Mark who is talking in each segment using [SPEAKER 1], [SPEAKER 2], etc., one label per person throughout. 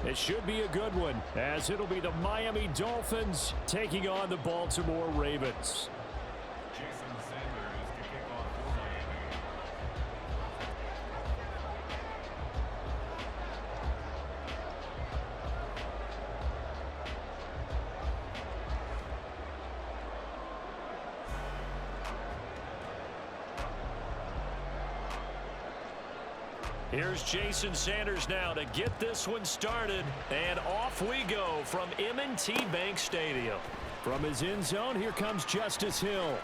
[SPEAKER 1] It should be a good one, as it'll be the Miami Dolphins taking on the Baltimore Ravens. Here's Jason Sanders now to get this one started. And off we go from M&T Bank Stadium. From his end zone, here comes Justice Hill.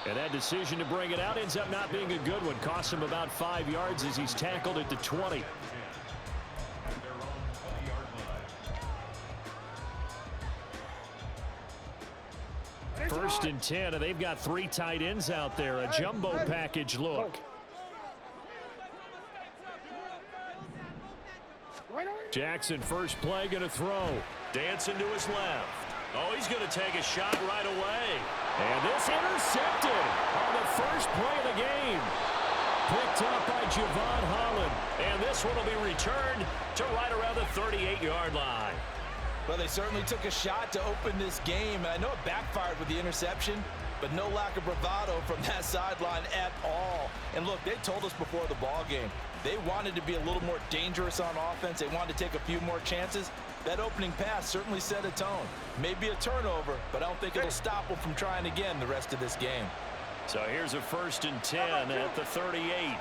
[SPEAKER 1] And that decision to bring it out ends up not being a good one. Costs him about 5 yards as he's tackled at the 20. First and 10, and they've got 3 tight ends out there. A jumbo package look. Jackson, first play, going to throw. Dancing to his left. Oh, he's going to take a shot right away. And this intercepted on the first play of the game. Picked up by Javon Holland. And this one will be returned to right around the 38-yard line.
[SPEAKER 2] Well, they certainly took a shot to open this game. I know it backfired with the interception, but no lack of bravado from that sideline at all. And look, they told us before the ball game, they wanted to be a little more dangerous on offense. They wanted to take a few more chances. That opening pass certainly set a tone. Maybe a turnover, but I don't think it'll stop them from trying again the rest of this game.
[SPEAKER 1] So here's a first and 10 at the 38.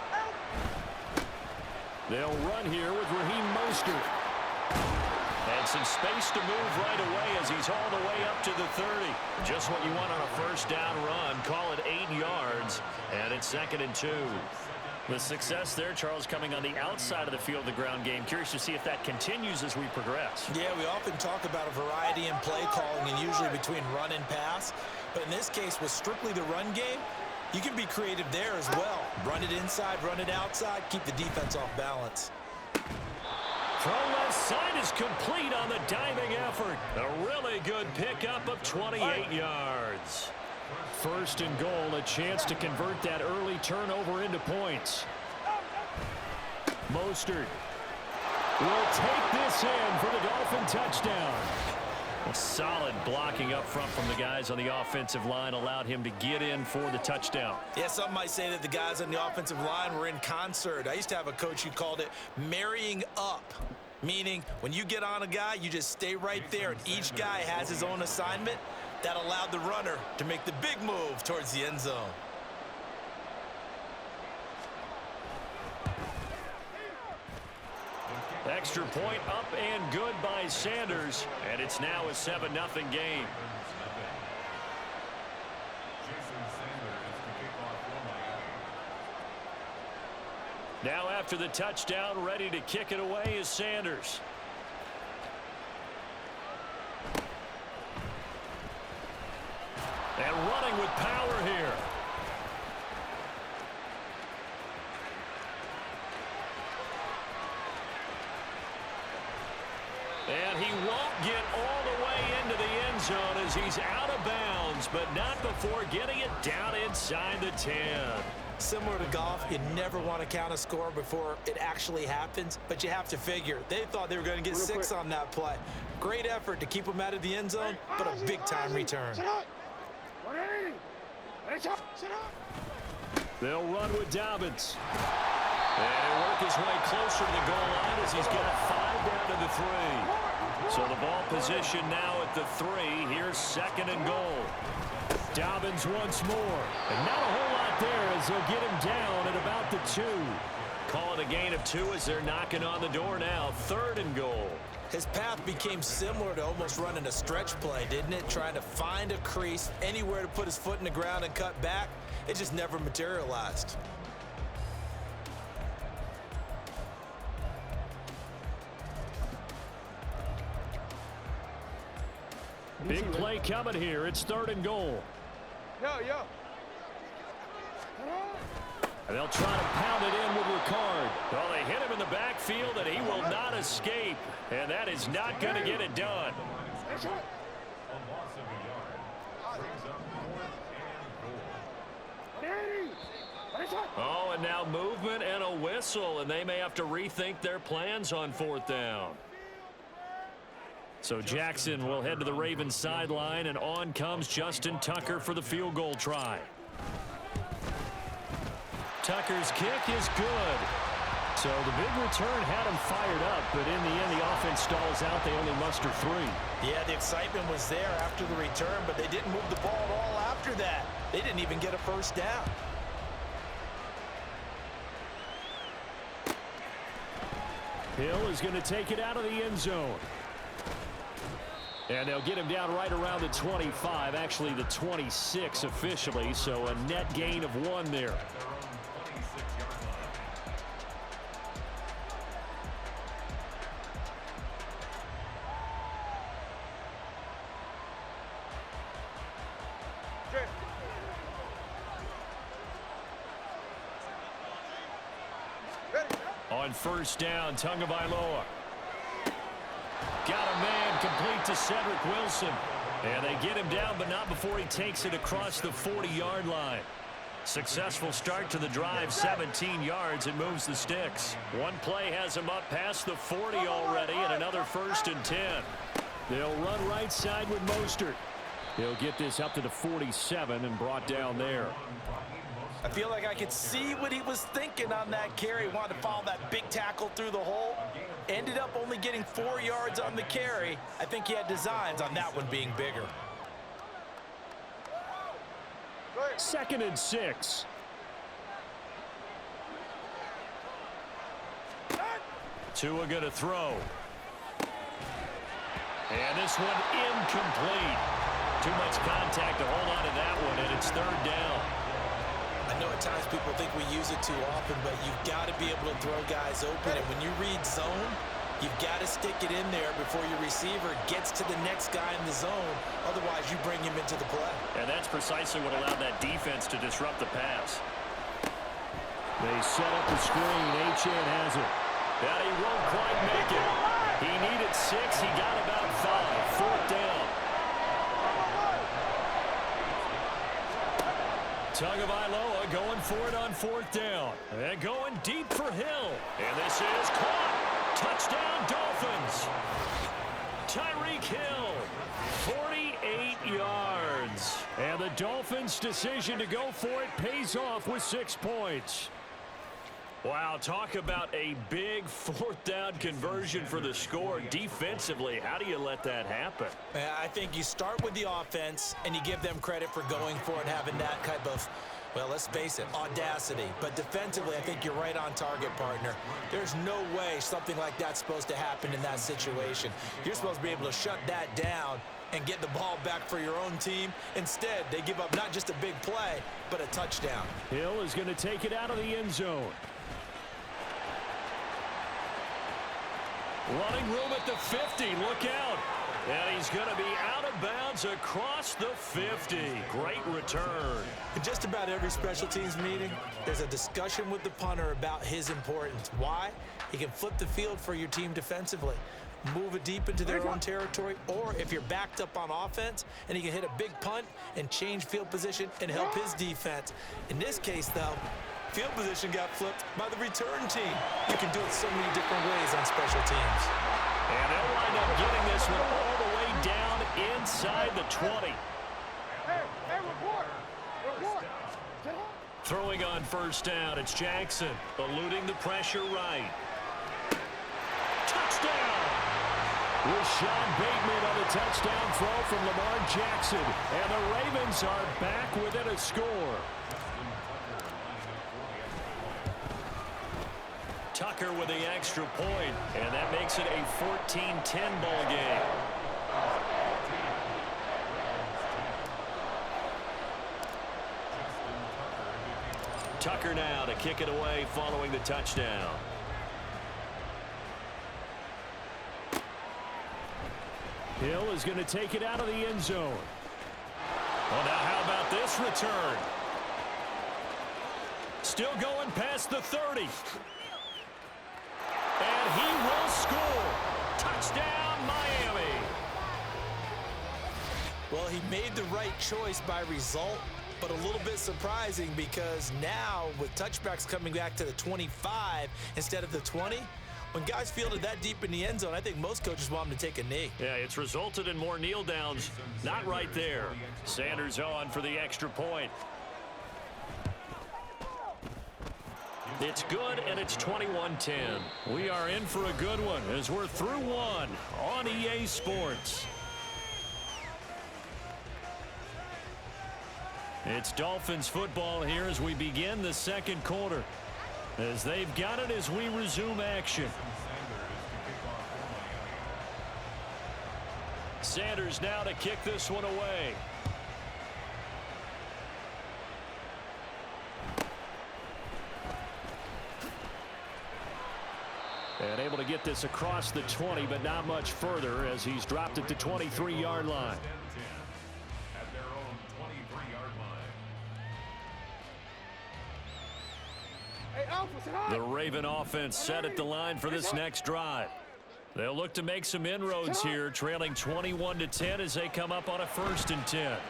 [SPEAKER 1] They'll run here with Raheem Mostert. And some space to move right away as he's all the way up to the 30. Just what you want on a first down run. Call it 8 yards. And it's 2nd and 2. The success there, Charles, coming on the outside of the field, the ground game. Curious to see if that continues as we progress.
[SPEAKER 3] Yeah, we often talk about a variety in play calling and usually between run and pass. But in this case, with strictly the run game, you can be creative there as well. Run it inside, run it outside, keep the defense off balance.
[SPEAKER 1] Throw left side is complete on the diving effort. A really good pickup of 28 yards. First and goal, a chance to convert that early turnover into points. Mostert will take this in for the Dolphin touchdown. A solid blocking up front from the guys on the offensive line allowed him to get in for the touchdown.
[SPEAKER 3] Yeah, some might say that the guys on the offensive line were in concert. I used to have a coach who called it marrying up, meaning when you get on a guy, you just stay right there, and each guy has his own assignment. That allowed the runner to make the big move towards the end zone.
[SPEAKER 1] Extra point up and good by Sanders, and it's now a 7-0 game. Now after the touchdown, ready to kick it away is Sanders. And running with power here. And he won't get all the way into the end zone as he's out of bounds, but not before getting it down inside the 10.
[SPEAKER 3] Similar to golf, you never want to count a score before it actually happens, but you have to figure. They thought they were going to get 6 on that play. Great effort to keep them out of the end zone, but a big-time return.
[SPEAKER 1] They'll run with Dobbins. And he'll work his way closer to the goal line as he's got 5 down to the 3. So the ball position now at the 3. Here's 2nd and goal. Dobbins once more. And not a whole lot there as they'll get him down at about the 2. Call it a gain of 2 as they're knocking on the door now. 3rd and goal.
[SPEAKER 3] His path became similar to almost running a stretch play, didn't it? Trying to find a crease, anywhere to put his foot in the ground and cut back. It just never materialized.
[SPEAKER 1] Big play coming here. It's 3rd and goal.
[SPEAKER 4] Yo.
[SPEAKER 1] And they'll try to pound it in with Ricard. Well, they hit him in the backfield, and he will not escape. And that is not going to get it done. Oh, and now movement and a whistle, and they may have to rethink their plans on 4th down. So Jackson will head to the Ravens sideline, and on comes Justin Tucker for the field goal try. Tucker's kick is good. So the big return had him fired up, but in the end, the offense stalls out. They only muster 3.
[SPEAKER 2] Yeah, the excitement was there after the return, but they didn't move the ball at all after that. They didn't even get a first down.
[SPEAKER 1] Hill is going to take it out of the end zone. And they'll get him down right around the 25, actually the 26 officially, so a net gain of 1 there. On 1st down, Tagovailoa. Got a man complete to Cedric Wilson. And they get him down, but not before he takes it across the 40-yard line. Successful start to the drive, 17 yards, and moves the sticks. One play has him up past the 40 already, and another 1st and 10. They'll run right side with Mostert. He'll get this up to the 47 and brought down there.
[SPEAKER 2] I feel like I could see what he was thinking on that carry. He wanted to follow that big tackle through the hole. Ended up only getting 4 yards on the carry. I think he had designs on that one being bigger.
[SPEAKER 1] 2nd and 6. Tua going to throw. And this one incomplete. Too much contact to hold on to that one, and it's 3rd down.
[SPEAKER 2] I know at times people think we use it too often, but you've got to be able to throw guys open. And when you read zone, you've got to stick it in there before your receiver gets to the next guy in the zone. Otherwise, you bring him into the play.
[SPEAKER 1] And that's precisely what allowed that defense to disrupt the pass. They set up the screen. Achane has it. But he won't quite make it. He needed 6. He got about 5. 4th down. Tagovailoa going for it on 4th down. And going deep for Hill. And this is caught. Touchdown, Dolphins. Tyreek Hill, 48 yards. And the Dolphins' decision to go for it pays off with 6 points. Wow, talk about a big 4th down conversion for the score. Defensively, how do you let that happen?
[SPEAKER 2] I think you start with the offense, and you give them credit for going for it, having that type of, well, let's face it, audacity. But defensively, I think you're right on target, partner. There's no way something like that's supposed to happen in that situation. You're supposed to be able to shut that down and get the ball back for your own team. Instead, they give up not just a big play, but a touchdown.
[SPEAKER 1] Hill is going to take it out of the end zone. Running room at the 50. Look out. And he's going to be out of bounds across the 50. Great return.
[SPEAKER 2] In just about every special teams meeting, there's a discussion with the punter about his importance. Why? He can flip the field for your team defensively, move it deep into their own territory, or if you're backed up on offense, and he can hit a big punt and change field position and help his defense. In this case, though, field position got flipped by the return team. You can do it so many different ways on special teams.
[SPEAKER 1] And they'll wind up getting this one all the way down inside the 20. Throwing on 1st down, it's Jackson, eluding the pressure right. Touchdown! Rashad Bateman on the touchdown throw from Lamar Jackson. And the Ravens are back within a score. Tucker with the extra point, and that makes it a 14-10 ball game. Tucker now to kick it away following the touchdown. Hill is going to take it out of the end zone. Well, now how about this return? Still going past the 30. And he will score. Touchdown, Miami.
[SPEAKER 2] Well, he made the right choice by result,
[SPEAKER 3] but a little bit surprising because now with touchbacks coming back to the 25 instead of the 20, when guys fielded that deep in the end zone, I think most coaches want them to take a knee.
[SPEAKER 1] Yeah, it's resulted in more kneel downs. Not right there. Sanders on for the extra point. It's good, and it's 21-10. We are in for a good one as we're through one on EA Sports. It's Dolphins football here as we begin the second quarter. As they've got it as we resume action. Sanders now to kick this one away. And able to get this across the 20, but not much further as he's dropped it to 23-yard line.
[SPEAKER 4] At their own 23-yard line.
[SPEAKER 1] The Raven offense set at the line for this next drive. They'll look to make some inroads here, trailing 21-10 as they come up on a 1st and 10. And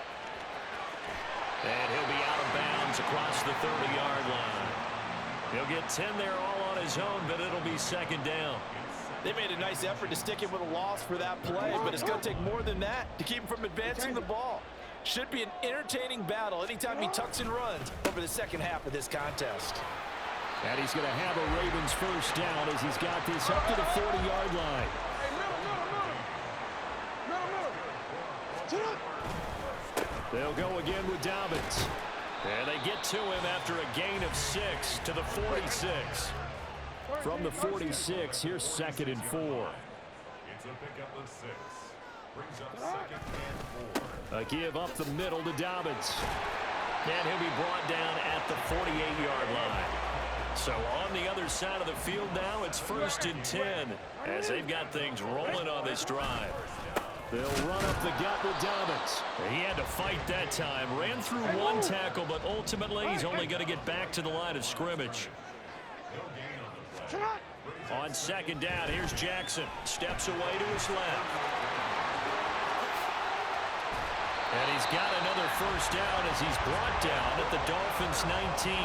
[SPEAKER 1] he'll be out of bounds across the 30-yard line. He'll get 10 there all on his own, but it'll be 2nd down.
[SPEAKER 2] They made a nice effort to stick him with a loss for that play, but it's going to take more than that to keep him from advancing the ball. Should be an entertaining battle anytime he tucks and runs over the second half of this contest.
[SPEAKER 1] And he's going to have a Ravens 1st down as he's got this up to the 40-yard line. They'll go again with Dobbins. And they get to him after a gain of 6 to the 46. From the 46, here's 2nd and 4.
[SPEAKER 4] It's a pickup of 6. Brings up 2nd and 4.
[SPEAKER 1] A give up the middle to Dobbins. And he'll be brought down at the 48-yard line. So on the other side of the field now, it's 1st and 10 as they've got things rolling on this drive. They'll run up the gut with Dobbins. He had to fight that time. Ran through one tackle, but ultimately he's only going to get back to the line of scrimmage. On 2nd down, here's Jackson. Steps away to his left. And he's got another 1st down as he's brought down at the Dolphins' 19.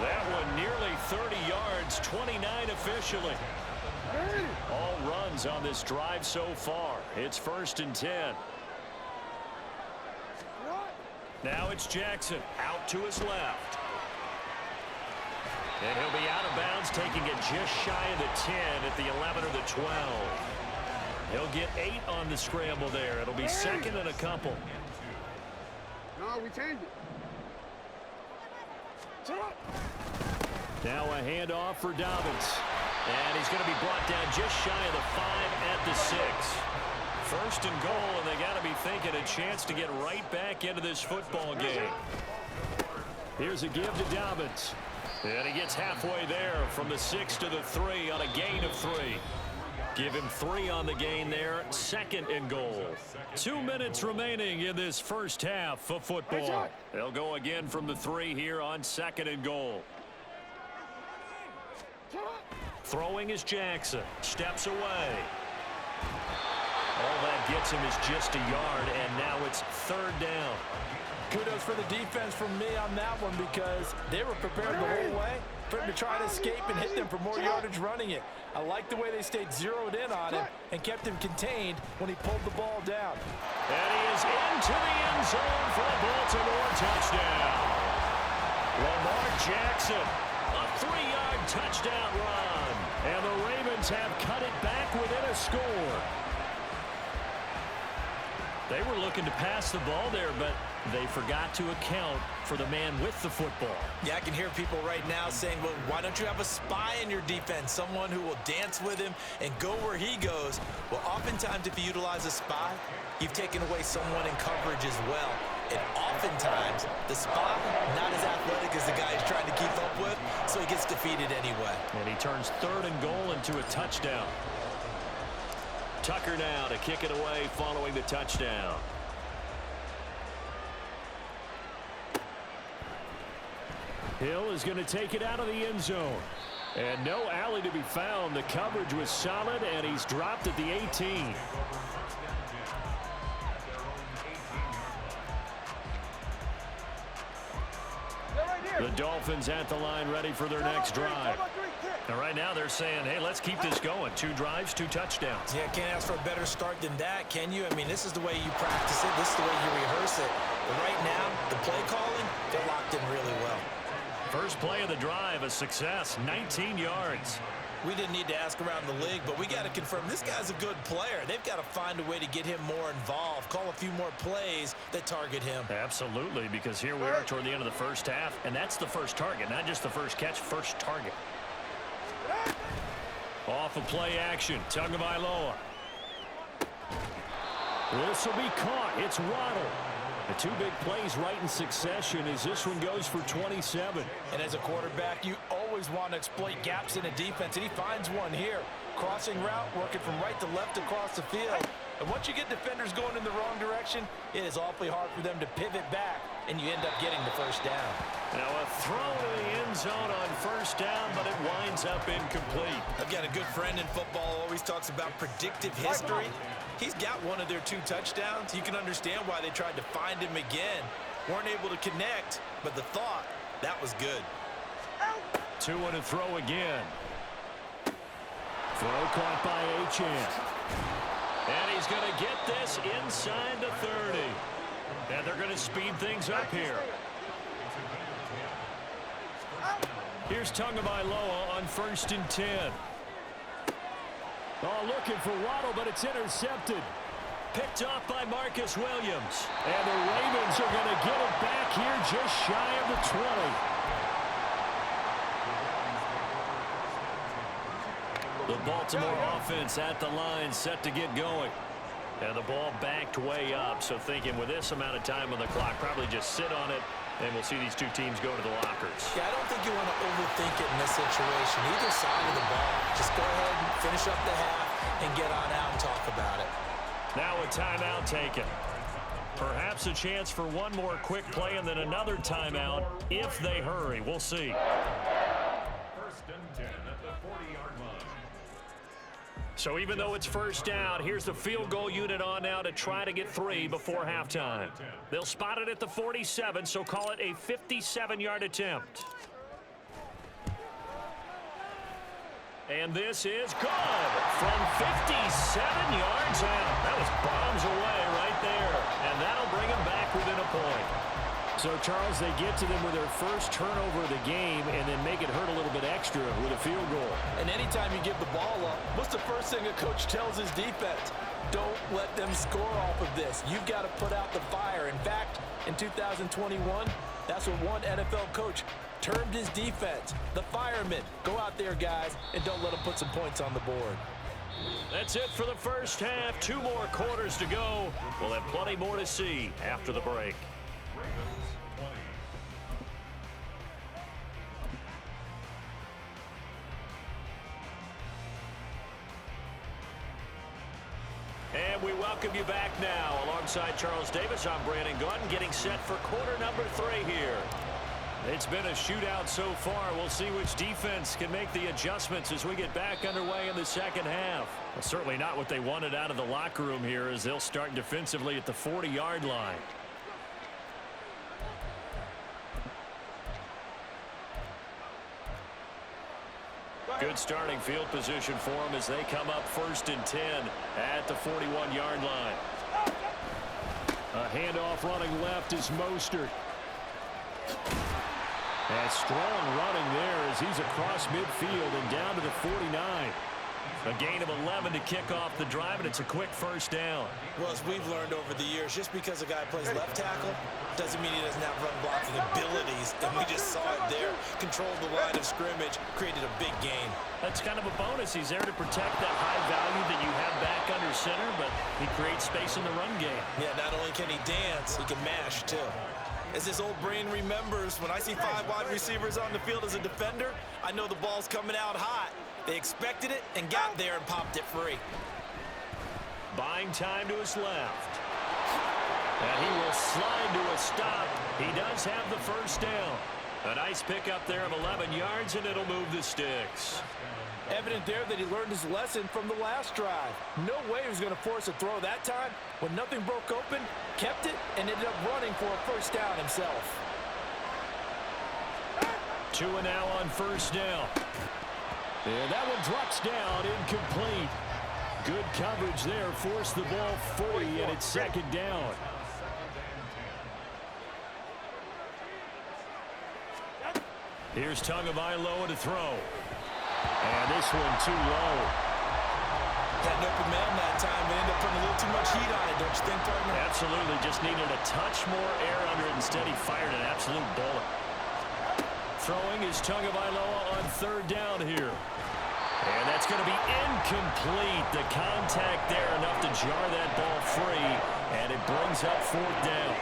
[SPEAKER 1] That one nearly 30 yards, 29 officially. All runs on this drive so far. It's 1st and 10. Now it's Jackson out to his left. And he'll be out of bounds, taking it just shy of the 10 at the 11 or the 12. He'll get 8 on the scramble there. It'll be 2nd and a couple.
[SPEAKER 5] No, we changed it.
[SPEAKER 1] Now a handoff for Dobbins. And he's going to be brought down just shy of the 5 at the 6. 1st and goal, and they got to be thinking a chance to get right back into this football game. Here's a give to Dobbins. And he gets halfway there from the 6 to the 3 on a gain of 3. Give him 3 on the gain there. 2nd and goal. 2 minutes remaining in this first half of football. They'll go again from the 3 here on 2nd and goal. Throwing is Jackson. Steps away. All that gets him is just a yard, and now it's 3rd down.
[SPEAKER 2] Kudos for the defense from me on that one because they were prepared the whole way for him to try to escape and hit them for more yardage running it. I like the way they stayed zeroed in on him and kept him contained when he pulled the ball down.
[SPEAKER 1] And he is into the end zone for a Baltimore touchdown. Lamar Jackson, a 3-yard touchdown run. And the Ravens have cut it back within a score. They were looking to pass the ball there, but they forgot to account for the man with the football.
[SPEAKER 3] Yeah, I can hear people right now saying, well, why don't you have a spy in your defense, someone who will dance with him and go where he goes? Well, oftentimes if you utilize a spy, you've taken away someone in coverage as well. And oftentimes, the spy, not as athletic as the guy he's trying to keep up with, so he gets defeated anyway.
[SPEAKER 1] And he turns 3rd and goal into a touchdown. Tucker now to kick it away following the touchdown. Hill is going to take it out of the end zone. And no alley to be found. The coverage was solid, and he's dropped at the 18. The Dolphins at the line ready for their next drive. And right now they're saying, hey, let's keep this going. 2 drives, 2 touchdowns.
[SPEAKER 3] Yeah, can't ask for a better start than that, can you? I mean, this is the way you practice it. This is the way you rehearse it. But right now, the play calling, they're locked in really well.
[SPEAKER 1] First play of the drive, a success, 19 yards.
[SPEAKER 3] We didn't need to ask around the league, but we got to confirm this guy's a good player. They've got to find a way to get him more involved, call a few more plays that target him.
[SPEAKER 1] Absolutely, because here we are toward the end of the first half, and that's the first target, not just the first catch, first target. Off of play action, Tagovailoa. This will be caught. It's Waddle. The 2 big plays right in succession as this one goes for 27.
[SPEAKER 2] And as a quarterback, you always want to exploit gaps in a defense, and he finds one here. Crossing route, working from right to left across the field. And once you get defenders going in the wrong direction, it is awfully hard for them to pivot back, and you end up getting the first down.
[SPEAKER 1] Now a throw to the end zone on first down, but it winds up incomplete.
[SPEAKER 3] I've got a good friend in football, always talks about predictive history. He's got one of their 2 touchdowns. You can understand why they tried to find him again. Weren't able to connect, but the thought, that was good.
[SPEAKER 1] 2 and a throw again. Throw caught by Achane. And he's going to get this inside the 30. And they're going to speed things up here. Here's Tagovailoa on 1st and 10. Oh, looking for Waddle, but it's intercepted. Picked off by Marcus Williams. And the Ravens are going to get it back here just shy of the 20. The Baltimore offense at the line, set to get going. And the ball backed way up, so thinking with this amount of time on the clock, probably just sit on it, and we'll see these 2 teams go to the lockers.
[SPEAKER 3] Yeah, I don't think you want to overthink it in this situation. Either side of the ball. Just go ahead and finish up the half and get on out and talk about it.
[SPEAKER 1] Now a timeout taken. Perhaps a chance for one more quick play and then another timeout if they hurry. We'll see.
[SPEAKER 4] 1st and 10 at the 40-yard line.
[SPEAKER 1] So even though it's first down, here's the field goal unit on now to try to get 3 before halftime. They'll spot it at the 47, so call it a 57-yard attempt. And this is good from 57 yards out. That was bombs away right there, and that'll bring them back within a point. So, Charles, they get to them with their first turnover of the game and then make it hurt a little bit extra with a field goal.
[SPEAKER 2] And anytime you give the ball up, what's the first thing a coach tells his defense? Don't let them score off of this. You've got to put out the fire. In fact, in 2021, that's what one NFL coach termed his defense. The firemen. Go out there, guys, and don't let them put some points on the board.
[SPEAKER 1] That's it for the first half. 2 more quarters to go. We'll have plenty more to see after the break. And we welcome you back now. Alongside Charles Davis, I'm Brandon Gunn, getting set for quarter number 3 here. It's been a shootout so far. We'll see which defense can make the adjustments as we get back underway in the second half. Well, certainly not what they wanted out of the locker room here as they'll start defensively at the 40-yard line. Good starting field position for them as they come up 1st and 10 at the 41-yard line. A handoff running left is Mostert. And strong running there as he's across midfield and down to the 49. A gain of 11 to kick off the drive, and it's a quick first down.
[SPEAKER 3] Well, as we've learned over the years, just because a guy plays left tackle doesn't mean he doesn't have run blocking abilities, and we just saw it there. Controlled the line of scrimmage, created a big gain.
[SPEAKER 1] That's kind of a bonus. He's there to protect that high value that you have back under center, but he creates space in the run game.
[SPEAKER 3] Yeah, not only can he dance, he can mash, too. As his old brain remembers, when I see 5 wide receivers on the field as a defender, I know the ball's coming out hot. They expected it and got there and popped it free.
[SPEAKER 1] Buying time to his left. And he will slide to a stop. He does have the first down. A nice pickup there of 11 yards, and it'll move the sticks.
[SPEAKER 2] Evident there that he learned his lesson from the last drive. No way he was going to force a throw that time. When nothing broke open, kept it, and ended up running for a first down himself.
[SPEAKER 1] 2 and now on first down. And that one drops down, incomplete. Good coverage there, forced the ball free, and it's second down. Here's Tagovailoa to throw. And this one too low.
[SPEAKER 3] Had an open man that time, but ended up putting a little too much heat on it, don't you think, partner?
[SPEAKER 1] Absolutely, just needed a touch more air under it. Instead, he fired an absolute bullet. Throwing is Tagovailoa on third down here. And that's going to be incomplete. The contact there enough to jar that ball free, and it brings up fourth down.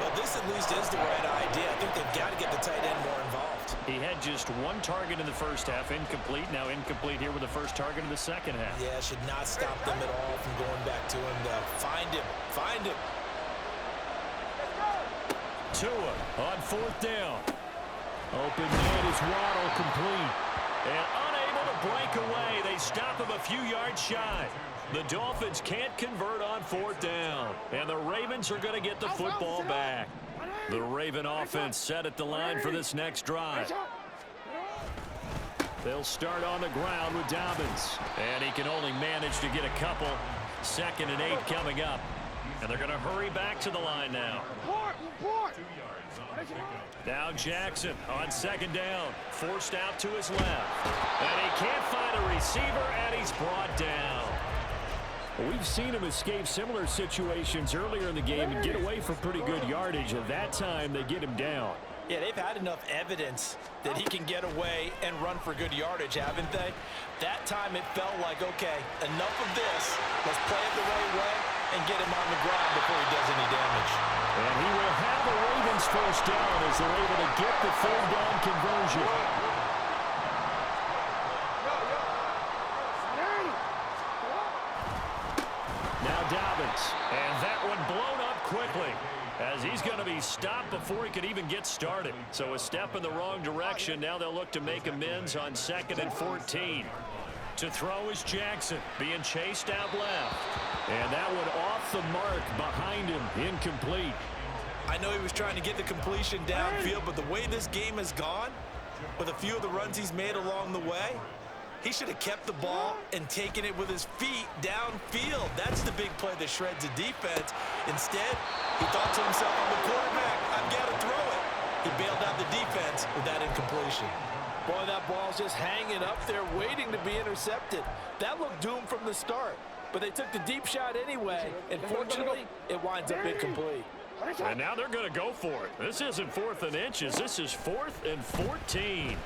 [SPEAKER 3] Well, this at least is the right idea. I think they've got to get the tight end more involved.
[SPEAKER 1] He had just one target in the first half, incomplete. Now incomplete here with the first target in the second half.
[SPEAKER 3] Yeah, should not stop them at all from going back to him. Find him. Find him.
[SPEAKER 1] Tua on fourth down. Open man is Waddle, complete. And unable to break away. They stop him a few yards shy. The Dolphins can't convert on fourth down. And the Ravens are going to get the football back. The Raven offense set at the line for this next drive. They'll start on the ground with Dobbins. And he can only manage to get a couple. 2nd and 8 coming up. And they're going to hurry back to the line now. Now Jackson on second down. Forced out to his left. And he can't find a receiver, and he's brought down. We've seen him escape similar situations earlier in the game and get away for pretty good yardage. At that time, they get him down.
[SPEAKER 3] Yeah, they've had enough evidence that he can get away and run for good yardage, haven't they? That time it felt like, okay, enough of this. Let's play it the right way and get him on the ground before he does any damage.
[SPEAKER 1] And he will have a Ravens first down as they're able to get the third down conversion. Now Dobbins, and that one blown up quickly as he's going to be stopped before he could even get started. So a step in the wrong direction. Now they'll look to make amends on 2nd and 14. To throw is Jackson, being chased out left. And that one off the mark behind him, incomplete.
[SPEAKER 3] I know he was trying to get the completion downfield, but the way this game has gone, with a few of the runs he's made along the way, he should have kept the ball and taken it with his feet downfield. That's the big play that shreds the defense. Instead, he thought to himself, I'm the quarterback, I've got to throw it. He bailed out the defense with that incompletion.
[SPEAKER 2] Boy, that ball's just hanging up there, waiting to be intercepted. That looked doomed from the start, but they took the deep shot anyway, and fortunately, it winds up incomplete.
[SPEAKER 1] And now they're going to go for it. This isn't 4th and inches. This is 4th and 14.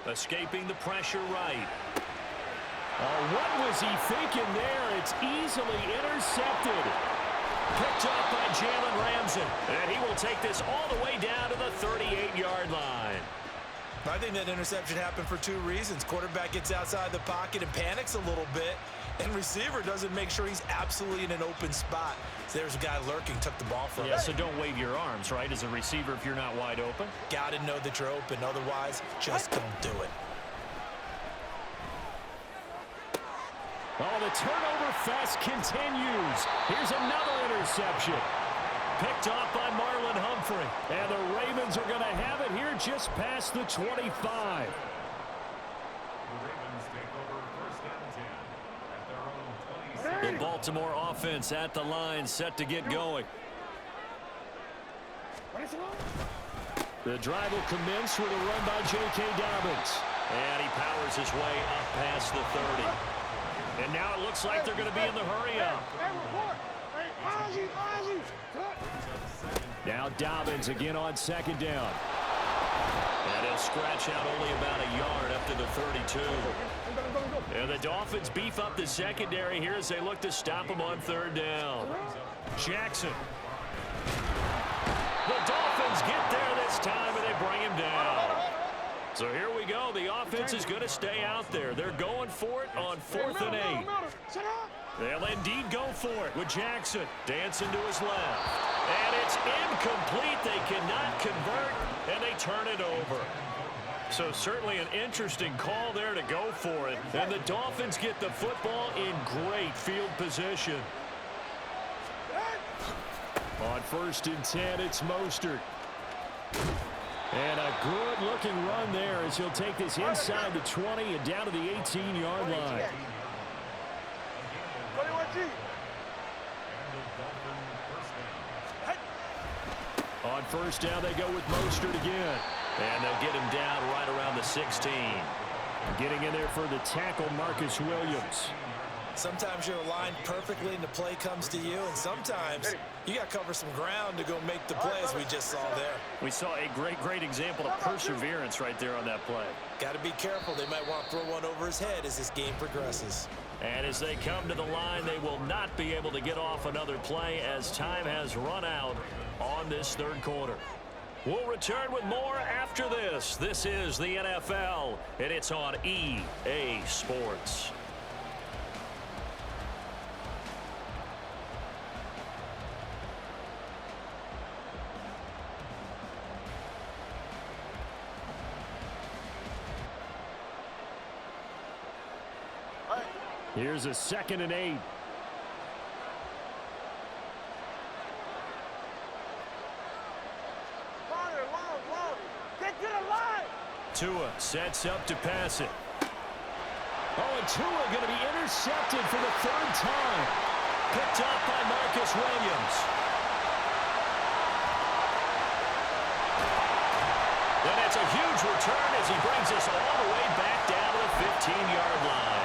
[SPEAKER 1] Escaping the pressure right. What was he thinking there? It's easily intercepted. Picked up by Jalen Ramsey. And he will take this all the way down to the 38-yard line.
[SPEAKER 3] I think that interception happened for 2 reasons. Quarterback gets outside the pocket and panics a little bit, and receiver doesn't make sure he's absolutely in an open spot. So there's a guy lurking, took the ball from him.
[SPEAKER 1] Yeah, so don't wave your arms, right, as a receiver if you're not wide open.
[SPEAKER 3] Got to know that you're open. Otherwise, just don't do it.
[SPEAKER 1] Oh, the turnover fest continues. Here's another interception. Picked off by Marlon Humphrey. And the Ravens are going to have it here just past the 25.
[SPEAKER 4] The Ravens take over 1st and 10 at their own 26.
[SPEAKER 1] The Baltimore offense at the line, set to get going. The drive will commence with a run by J.K. Dobbins. And he powers his way up past the 30. And now it looks like they're going to be in the hurry-up. Now Dobbins again on 2nd down. And he'll scratch out only about a yard up to the 32. And the Dolphins beef up the secondary here as they look to stop him on 3rd down. Jackson. The Dolphins get there this time and they bring him down. So here we go. The offense is going to stay out there. They're going for it on 4th and 8. They'll indeed go for it with Jackson dancing to his left. And it's incomplete. They cannot convert, and they turn it over. So certainly an interesting call there to go for it. And the Dolphins get the football in great field position. On 1st and 10, it's Mostert. And a good-looking run there as he'll take this inside the 20 and down to the 18-yard line. On first down, they go with Mostert again. And they'll get him down right around the 16. Getting in there for the tackle, Marcus Williams.
[SPEAKER 3] Sometimes you're aligned perfectly and the play comes to you, and sometimes you got to cover some ground to go make the play, as we just saw there.
[SPEAKER 1] We saw a great example of perseverance right there on that play.
[SPEAKER 3] Got to be careful. They might want to throw one over his head as this game progresses.
[SPEAKER 1] And as they come to the line, they will not be able to get off another play as time has run out on this third quarter. We'll return with more after this. This is the NFL, and it's on EA Sports. Here's a 2nd and 8. Tua sets up to pass it. Oh, and Tua going to be intercepted for the 3rd time. Picked up by Marcus Williams. And it's a huge return as he brings us all the way back down to the 15-yard line.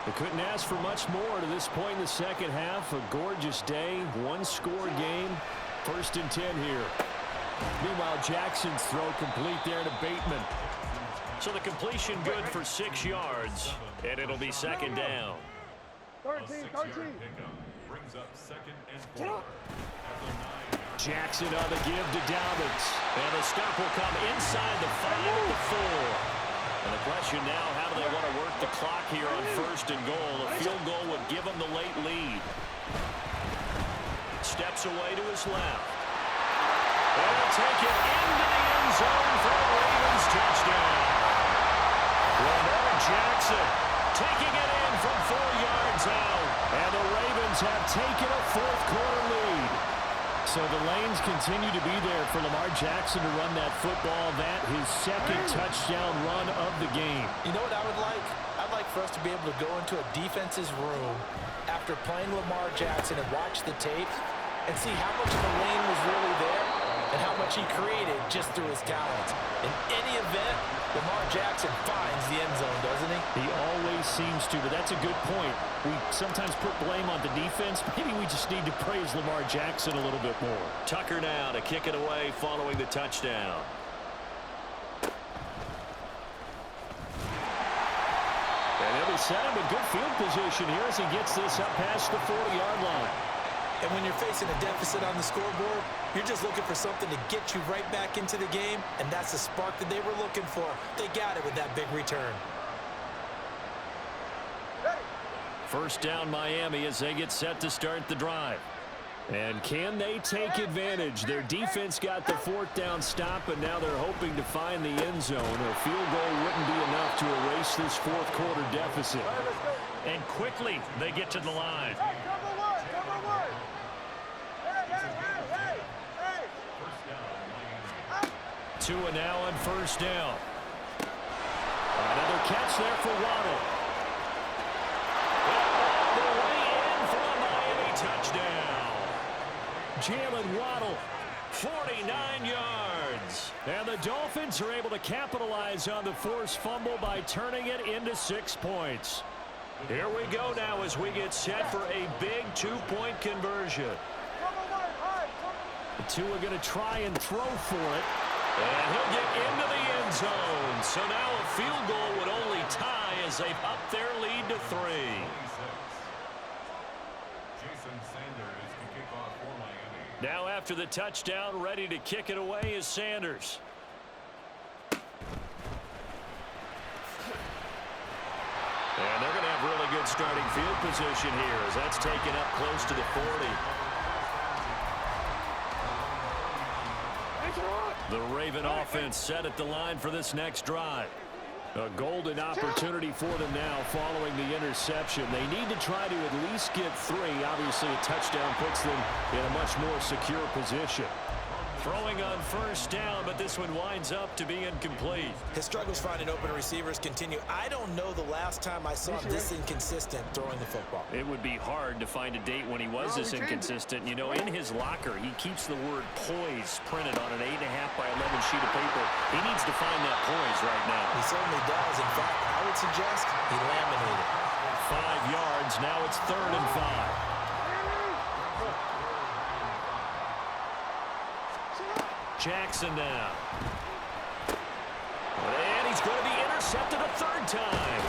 [SPEAKER 1] They couldn't ask for much more to this point in the second half. A gorgeous day, one-score game. 1st and 10 here. Meanwhile, Jackson's throw complete there to Bateman. So the completion good for 6 yards, and it'll be 2nd down.
[SPEAKER 5] 13.
[SPEAKER 4] Brings up 2nd and 4.
[SPEAKER 1] Jackson on the give to Dobbins. And the stop will come inside the 5 at the 4. And the question now, how do they want to work the clock here on 1st and goal? A field goal would give them the late lead. Steps away to his left. And he'll take it into the end zone for a Ravens touchdown. Lamar Jackson taking it in from 4 yards out. And the Ravens have taken a 4th quarter lead. So the lanes continue to be there for Lamar Jackson to run that football. That his 2nd touchdown run of the game.
[SPEAKER 2] You know what I would like? I'd like for us to be able to go into a defense's room after playing Lamar Jackson and watch the tape and see how much of the lane was really there and how much he created just through his talent. In any event, Lamar Jackson finds the end zone, doesn't he?
[SPEAKER 1] He always seems to, but that's a good point. We sometimes put blame on the defense. Maybe we just need to praise Lamar Jackson a little bit more. Tucker now to kick it away following the touchdown. And he'll be set up in good field position here as he gets this up past the 40-yard line.
[SPEAKER 2] And when you're facing a deficit on the scoreboard, you're just looking for something to get you right back into the game, and that's the spark that they were looking for. They got it with that big return.
[SPEAKER 1] 1st down Miami as they get set to start the drive. And can they take advantage? Their defense got the 4th down stop, and now they're hoping to find the end zone. A field goal wouldn't be enough to erase this 4th quarter deficit. And quickly they get to the line. Tua now on 1st down. Another catch there for Waddle. All the way in for a Miami touchdown. Jalen Waddle, 49 yards. And the Dolphins are able to capitalize on the forced fumble by turning it into 6 points. Here we go now as we get set for a big 2-point conversion. Tua going to try and throw for it. And he'll get into the end zone. So now a field goal would only tie as they've upped their lead to 3. Now after the touchdown, ready to kick it away is Sanders. And they're going to have really good starting field position here as that's taken up close to the 40. The Raven offense set at the line for this next drive. A golden opportunity for them now following the interception. They need to try to at least get 3. Obviously, a touchdown puts them in a much more secure position. Throwing on first down, but this one winds up to be incomplete.
[SPEAKER 3] His struggles finding open receivers continue. I don't know the last time I saw him this inconsistent throwing the football.
[SPEAKER 1] It would be hard to find a date when he was this inconsistent. You know, in his locker, he keeps the word poise printed on an 8.5 by 11 sheet of paper. He needs to find that poise right now.
[SPEAKER 3] He certainly does. In fact, I would suggest he laminated.
[SPEAKER 1] 5 yards. Now it's 3rd and 5. Jackson now. And he's going to be intercepted a 3rd time.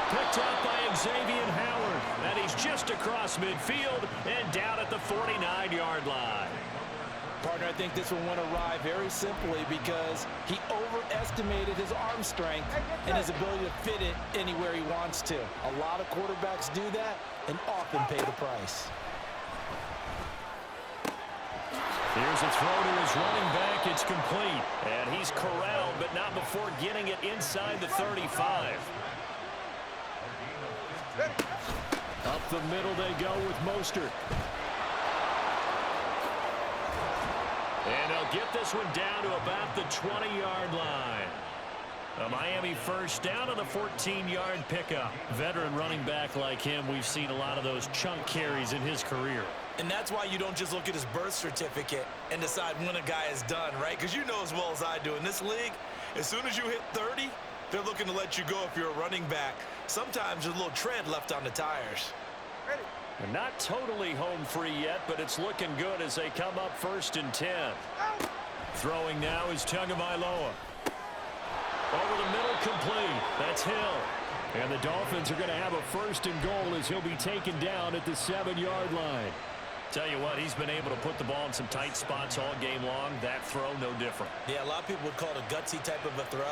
[SPEAKER 1] Picked up by Xavier Howard. And he's just across midfield and down at the 49-yard line.
[SPEAKER 2] Partner, I think this one went awry very simply because he overestimated his arm strength and his ability to fit it anywhere he wants to. A lot of quarterbacks do that and often pay the price.
[SPEAKER 1] Here's a throw to his running back. It's complete. And he's corralled, but not before getting it inside the 35. Up the middle they go with Mostert. And they'll get this one down to about the 20-yard line. A Miami first down on a 14-yard pickup. Veteran running back like him, we've seen a lot of those chunk carries in his career.
[SPEAKER 3] And that's why you don't just look at his birth certificate and decide when a guy is done, right? Because you know as well as I do, in this league, as soon as you hit 30, they're looking to let you go if you're a running back. Sometimes there's a little tread left on the tires.
[SPEAKER 1] And not totally home free yet, but it's looking good as they come up 1st and 10. Throwing now is Tagovailoa. Over the middle, complete. That's Hill. And the Dolphins are going to have a 1st and goal as he'll be taken down at the 7-yard line. Tell you what, he's been able to put the ball in some tight spots all game long. That throw, no different.
[SPEAKER 3] Yeah, a lot of people would call it a gutsy type of a throw.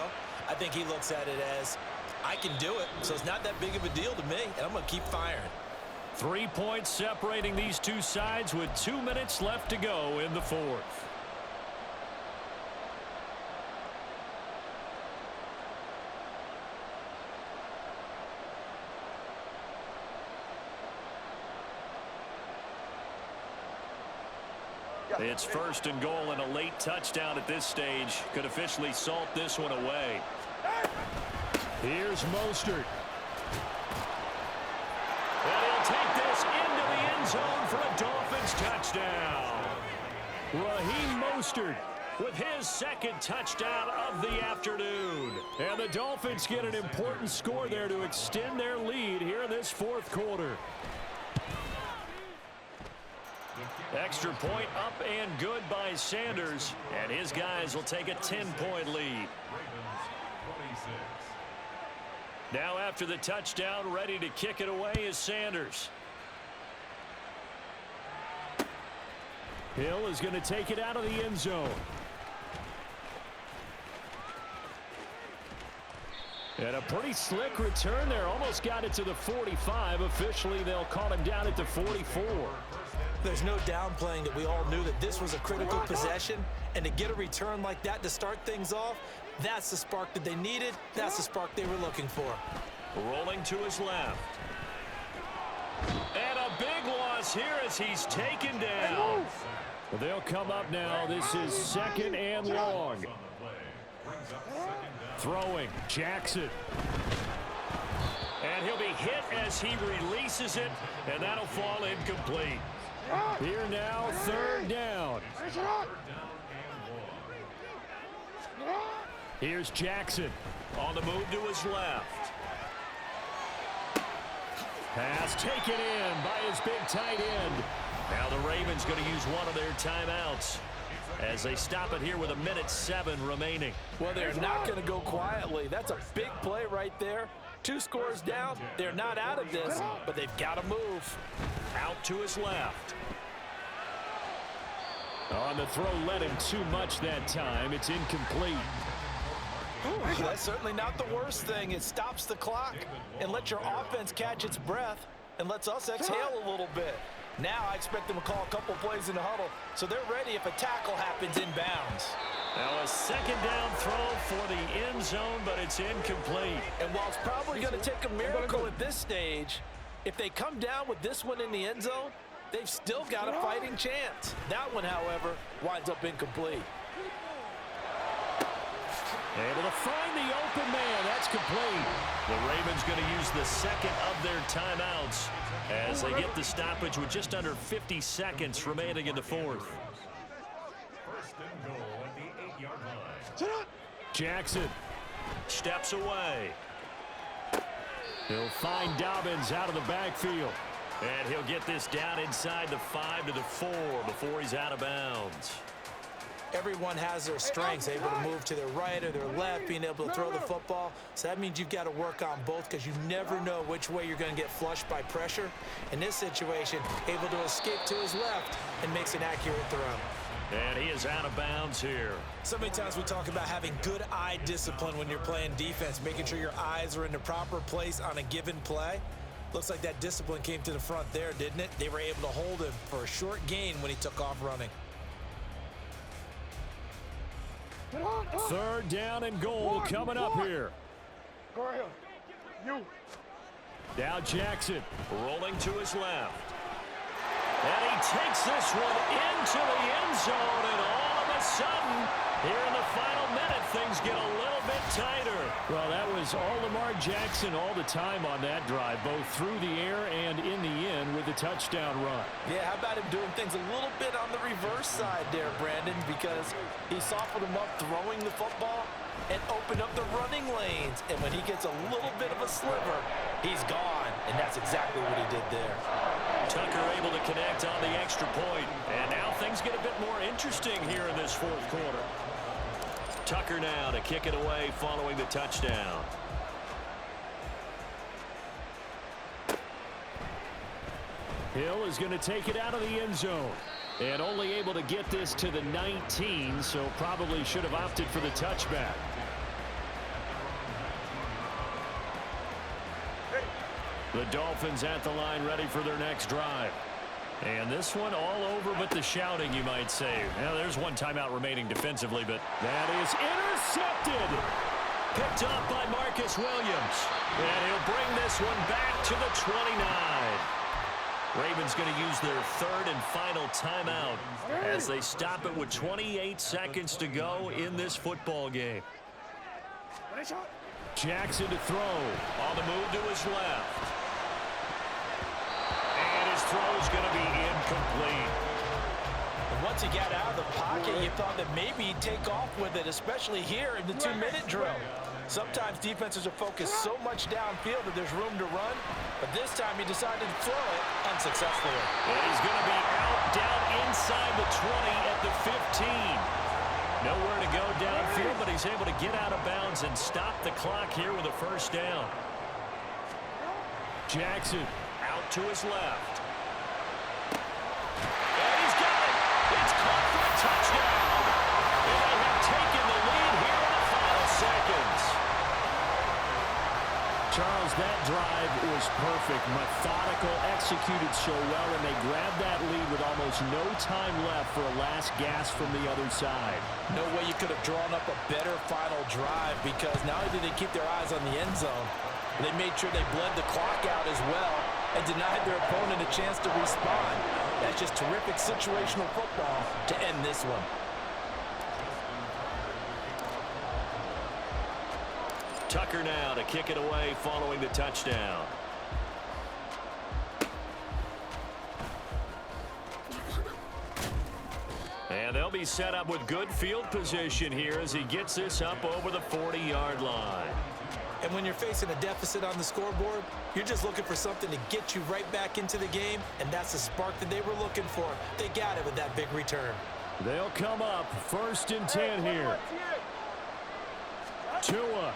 [SPEAKER 3] I think he looks at it as, I can do it, so it's not that big of a deal to me, and I'm going to keep firing.
[SPEAKER 1] 3 points separating these two sides with 2 minutes left to go in the 4th. It's 1st and goal, and a late touchdown at this stage could officially salt this one away. Here's Mostert. And he'll take this into the end zone for a Dolphins touchdown. Raheem Mostert with his 2nd touchdown of the afternoon. And the Dolphins get an important score there to extend their lead here in this 4th quarter. Extra point up and good by Sanders. And his guys will take a 10-point lead. Now after the touchdown, ready to kick it away is Sanders. Hill is going to take it out of the end zone. And a pretty slick return there. Almost got it to the 45. Officially, they'll call him down at the 44.
[SPEAKER 3] There's no downplaying that we all knew that this was a critical possession, and to get a return like that to start things off, that's the spark that they needed. That's the spark they were looking for.
[SPEAKER 1] Rolling to his left. And a big loss here as he's taken down. Well, they'll come up now. This is 2nd and long. Throwing, Jackson. And he'll be hit as he releases it, and that'll fall incomplete. Here now, 3rd down. Here's Jackson on the move to his left. Pass taken in by his big tight end. Now the Ravens going to use one of their timeouts as they stop it here with 1:07 remaining.
[SPEAKER 2] Well, they're not going to go quietly. That's a big play right there. 2 scores down. They're not out of this, but they've got to move.
[SPEAKER 1] Out to his left. On the throw, led him too much that time. It's incomplete.
[SPEAKER 2] Ooh, that's certainly not the worst thing. It stops the clock and lets your offense catch its breath and lets us exhale a little bit. Now I expect them to call a couple plays in the huddle so they're ready if a tackle happens inbounds.
[SPEAKER 1] Now a second down throw for the end zone, but it's incomplete.
[SPEAKER 2] And while it's probably going to take a miracle at this stage, if they come down with this one in the end zone, they've still got a fighting chance. That one, however, winds up incomplete.
[SPEAKER 1] Able to find the open man. That's complete. The Ravens going to use the second of their timeouts as they get the stoppage with just under 50 seconds remaining in the fourth.
[SPEAKER 4] First and goal at the 8-yard line.
[SPEAKER 1] Jackson steps away. He'll find Dobbins out of the backfield. And he'll get this down inside the 5 to the 4 before he's out of bounds.
[SPEAKER 3] Everyone has their strengths, able to move to their right or their left, being able to throw the football. So that means you've got to work on both because you never know which way you're going to get flushed by pressure. In this situation, able to escape to his left and makes an accurate throw.
[SPEAKER 1] And he is out of bounds here.
[SPEAKER 3] So many times we talk about having good eye discipline when you're playing defense, making sure your eyes are in the proper place on a given play. Looks like that discipline came to the front there, didn't it? They were able to hold him for a short gain when he took off running.
[SPEAKER 1] Third down and goal coming up here.
[SPEAKER 5] Go ahead. You.
[SPEAKER 1] Now Jackson rolling to his left. And he takes this one into the end zone, and all of a sudden, here in the final minute, things get a little bit tighter. Well, that was all Lamar Jackson all the time on that drive, both through the air and in the end with the touchdown run.
[SPEAKER 2] Yeah, how about him doing things a little bit on the reverse side there, Brandon, because he softened him up throwing the football and opened up the running lanes. And when he gets a little bit of a sliver, he's gone. And that's exactly what he did there.
[SPEAKER 1] Tucker able to connect on the extra point. And now things get a bit more interesting here in this fourth quarter. Tucker now to kick it away following the touchdown. Hill is going to take it out of the end zone. And only able to get this to the 19, so probably should have opted for the touchback. The Dolphins at the line ready for their next drive. And this one all over but the shouting, you might say. Now, there's one timeout remaining defensively, but that is intercepted. Picked up by Marcus Williams. And he'll bring this one back to the 29. Ravens going to use their third and final timeout as they stop it with 28 seconds to go in this football game. Jackson to throw. On the move to his left. And his throw is going to be incomplete.
[SPEAKER 2] And once he got out of the pocket, you thought that maybe he'd take off with it, especially here in the 2-minute drill. Sometimes defenses are focused so much downfield that there's room to run, but this time he decided to throw it unsuccessfully.
[SPEAKER 1] And he's going to be out down inside the 20 at the 15. Nowhere to go downfield, but he's able to get out of bounds and stop the clock here with a first down. Jackson out to his left. And he's got it. It's caught for a touchdown. And they have taken the lead here in the final seconds. Charles, that drive was perfect. Methodical, executed so well, and they grabbed that lead with almost no time left for a last gasp from the other side.
[SPEAKER 2] No way you could have drawn up a better final drive, because not only did they keep their eyes on the end zone, they made sure they bled the clock out as well and denied their opponent a chance to respond. That's just terrific situational football to end this one.
[SPEAKER 1] Tucker now to kick it away following the touchdown. And they'll be set up with good field position here as he gets this up over the 40-yard line.
[SPEAKER 3] And when you're facing a deficit on the scoreboard, you're just looking for something to get you right back into the game, and that's the spark that they were looking for. They got it with that big return.
[SPEAKER 1] They'll come up 1st and 10 here. Tua.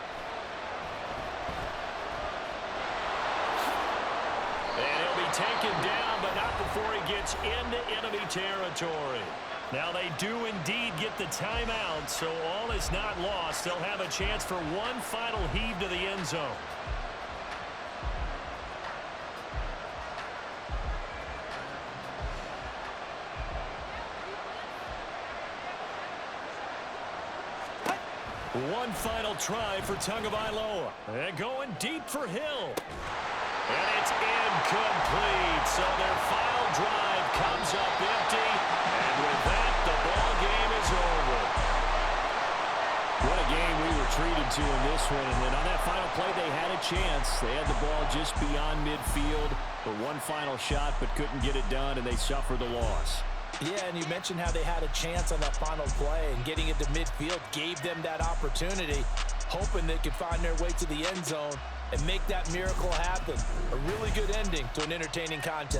[SPEAKER 1] And he'll be taken down, but not before he gets into enemy territory. Now they do indeed get the timeout, so all is not lost. They'll have a chance for one final heave to the end zone. One final try for Tagovailoa. And going deep for Hill. And it's incomplete. So their final drive comes up empty. And with that, the ball game is over. What a game we were treated to in this one. And then on that final play, they had a chance. They had the ball just beyond midfield for one final shot, but couldn't get it done, and they suffered the loss.
[SPEAKER 2] Yeah, and you mentioned how they had a chance on that final play, and getting it to midfield gave them that opportunity, hoping they could find their way to the end zone and make that miracle happen. A really good ending to an entertaining contest.